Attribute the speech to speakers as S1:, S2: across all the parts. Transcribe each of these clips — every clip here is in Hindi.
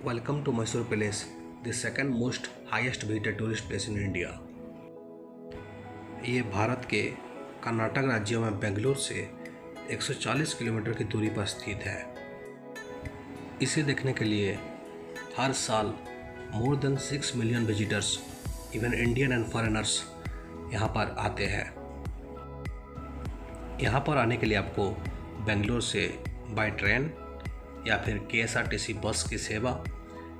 S1: Welcome to Mysore Palace, the second most highest visited tourist place in India. ये भारत के कर्नाटक राज्य में बेंगलुरु से 140 किलोमीटर की दूरी पर स्थित है। इसे देखने के लिए हर साल more than 6 million visitors, even Indian and foreigners यहाँ पर आते हैं। यहाँ पर आने के लिए आपको बेंगलुरु से बाय ट्रेन या फिर KSRTC बस की सेवा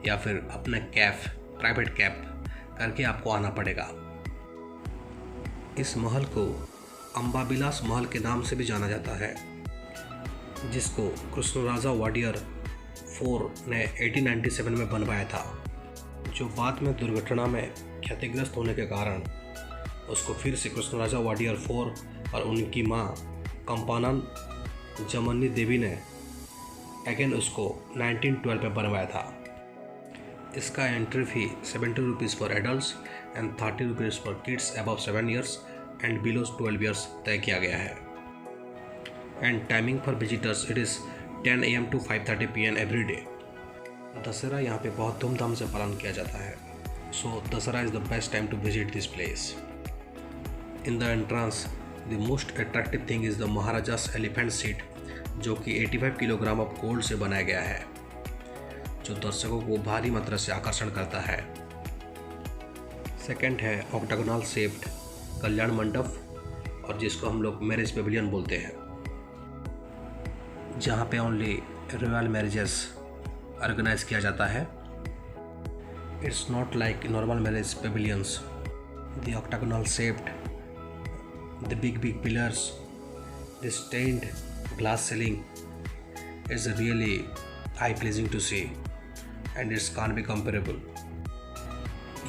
S1: या फिर अपने प्राइवेट कैब करके आपको आना पड़ेगा। इस महल को अंबाविलास महल के नाम से भी जाना जाता है, जिसको कृष्णराजा वाडियर 4 ने 1897 में बनवाया था, जो बाद में दुर्घटना में क्षतिग्रस्त होने के कारण उसको फिर से कृष्णराजा वाडियर 4 और उनकी माँ कंपानन जमनी देवी ने अगेन उसको 1912 में बनवाया था। इसका entry fee 70 rupees for adults and 30 rupees for kids above 7 years and below 12 years तय किया गया है। And timing for visitors it is 10 AM to 5:30 PM every day. Dussehra यहाँ पे बहुत धूमधाम से पालन किया जाता है, so Dussehra is the best time to visit this place. In the entrance the most attractive thing is the maharaja's elephant seat, जो कि 85 किलोग्राम ऑफ गोल्ड से बनाया गया है, जो दर्शकों को भारी मात्रा से आकर्षण करता है। सेकंड है ऑक्टागोनल शेप्ड कल्याण मंडप, और जिसको हम लोग मैरिज पेविलियन बोलते हैं, जहाँ पे ओनली रॉयल मैरिजेस ऑर्गेनाइज किया जाता है। It's not like normal marriage pavilions. The octagonal shaped, the big pillars, the stained glass ceiling is really eye pleasing to see and it can't be comparable।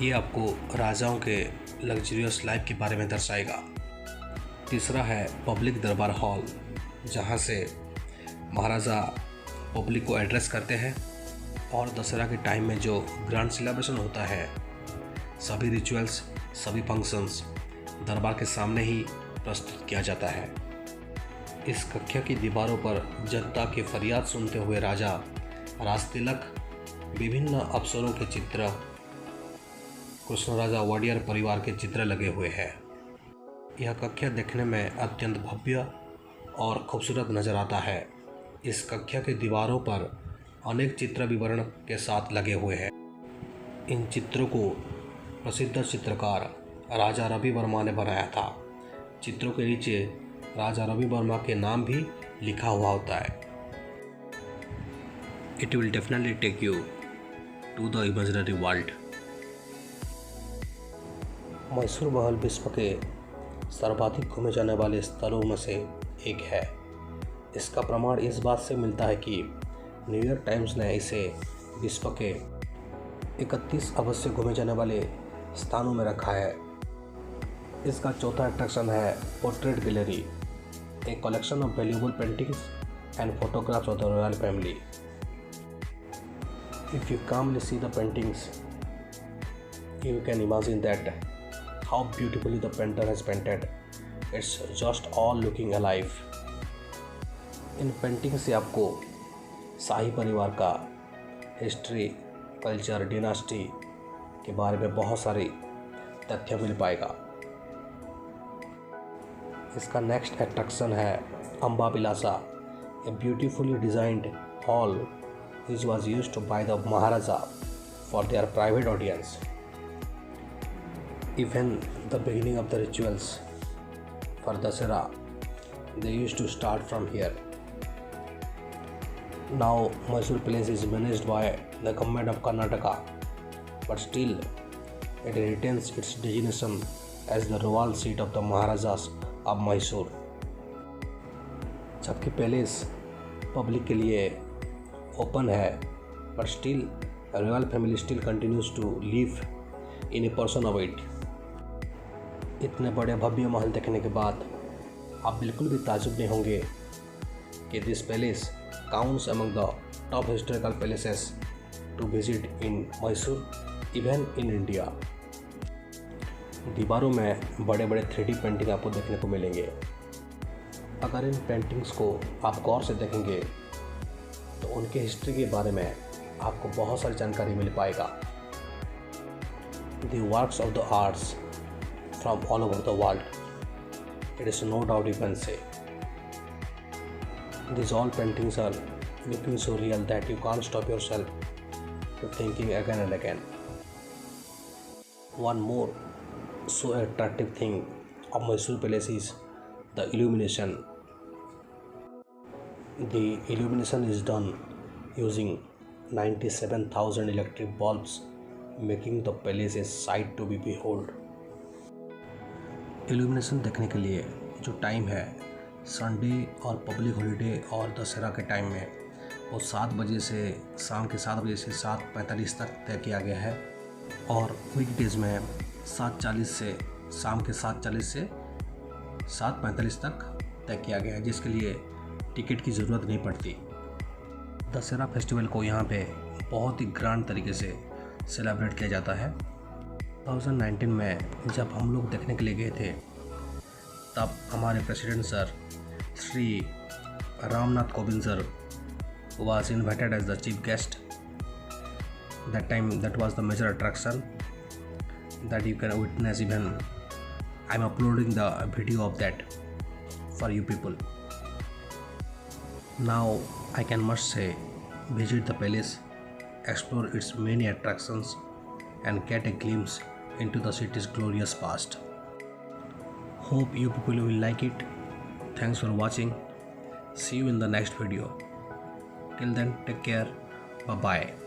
S1: ये आपको राजाओं के लग्जरियस लाइफ के बारे में दर्शाएगा। तीसरा है पब्लिक दरबार हॉल, जहाँ से महाराजा पब्लिक को एड्रेस करते हैं, और दशहरा के टाइम में जो ग्रैंड सेलिब्रेशन होता है, सभी रिचुअल्स, सभी फंक्शंस दरबार के सामने ही प्रस्तुत किया जाता है। इस कक्षा की दीवारों पर जनता की फरियाद सुनते हुए राजा राजतिलक, विभिन्न अफसरों के चित्र, कृष्णराजा वाडियर परिवार के चित्र लगे हुए हैं। यह कक्षा देखने में अत्यंत भव्य और खूबसूरत नज़र आता है। इस कक्षा की दीवारों पर अनेक चित्र विवरण के साथ लगे हुए हैं। इन चित्रों को प्रसिद्ध चित्रकार राजा रवि वर्मा ने बनाया था। चित्रों के नीचे राजा रवि वर्मा के नाम भी लिखा हुआ होता है। It will definitely take you to the imaginary world. Mysore महल विश्व के सर्वाधिक घूमे जाने वाले स्थलों में से एक है। इसका प्रमाण इस बात से मिलता है कि न्यूयॉर्क टाइम्स ने इसे विश्व के 31 अवश्य घूमे जाने वाले स्थानों में रखा है। इसका चौथा अट्रैक्शन है portrait gallery, a collection of valuable paintings and photographs of the royal family. If you calmly see the paintings, you can imagine that how beautifully the painter has painted. It's just all looking alive. In painting से आपको शाही परिवार का हिस्ट्री, कल्चर, डिनास्टी के बारे में बहुत सारी तथ्य मिल पाएगा। इसका नेक्स्ट अट्रैक्शन है Ambavilasa, a beautifully designed hall which was used by the maharaja for their private audience. Even the beginning of the rituals for Dussehra they used to start from here. Now Mysore palace is managed by the government of Karnataka, but still it retains its designation as the royal seat of the maharajas of Mysore. जबकि पैलेस पब्लिक के लिए ओपन है, but still royal family still continues to live in a person of it. इतने बड़े भव्य महल देखने के बाद आप बिल्कुल भी ताजुब नहीं होंगे कि this palace counts among the top historical palaces to visit in Mysore, even in India. दीवारों में बड़े बड़े 3D पेंटिंग आपको देखने को मिलेंगे। अगर इन पेंटिंग्स को आप गौर से देखेंगे तो उनके हिस्ट्री के बारे में आपको बहुत सारी जानकारी मिल पाएगा। The works of the arts from all over the world. It is no doubt you can say. These all paintings are looking so real that you can't stop yourself to thinking again and again. One more so attractive thing of Mysore Palace is the illumination. The illumination is done using 97,000 electric bulbs, making the palace a sight to be behold. Illumination देखने के लिए जो टाइम है संडे और पब्लिक हॉलीडे और दशहरा के टाइम में वो 7 बजे से शाम के 7 बजे से 7:45 तक तय किया गया है और वीकडेज में 7:40 से शाम के 7:40 से 7:45 तक तय किया गया है, जिसके लिए टिकट की ज़रूरत नहीं पड़ती। दशहरा फेस्टिवल को यहाँ पे बहुत ही ग्रैंड तरीके से सेलिब्रेट किया जाता है। 2019 में जब हम लोग देखने के लिए गए थे तब हमारे president sir Shri Ramnath Kovind sir was invited as the chief guest. That time that was the major attraction that you can witness. Even I'm uploading the video of that for you people. Now I can must say visit the palace, explore its many attractions and get a glimpse into the city's glorious past. Hope you people will like it. Thanks for watching. See you in the next video. Till then, take care. Bye bye.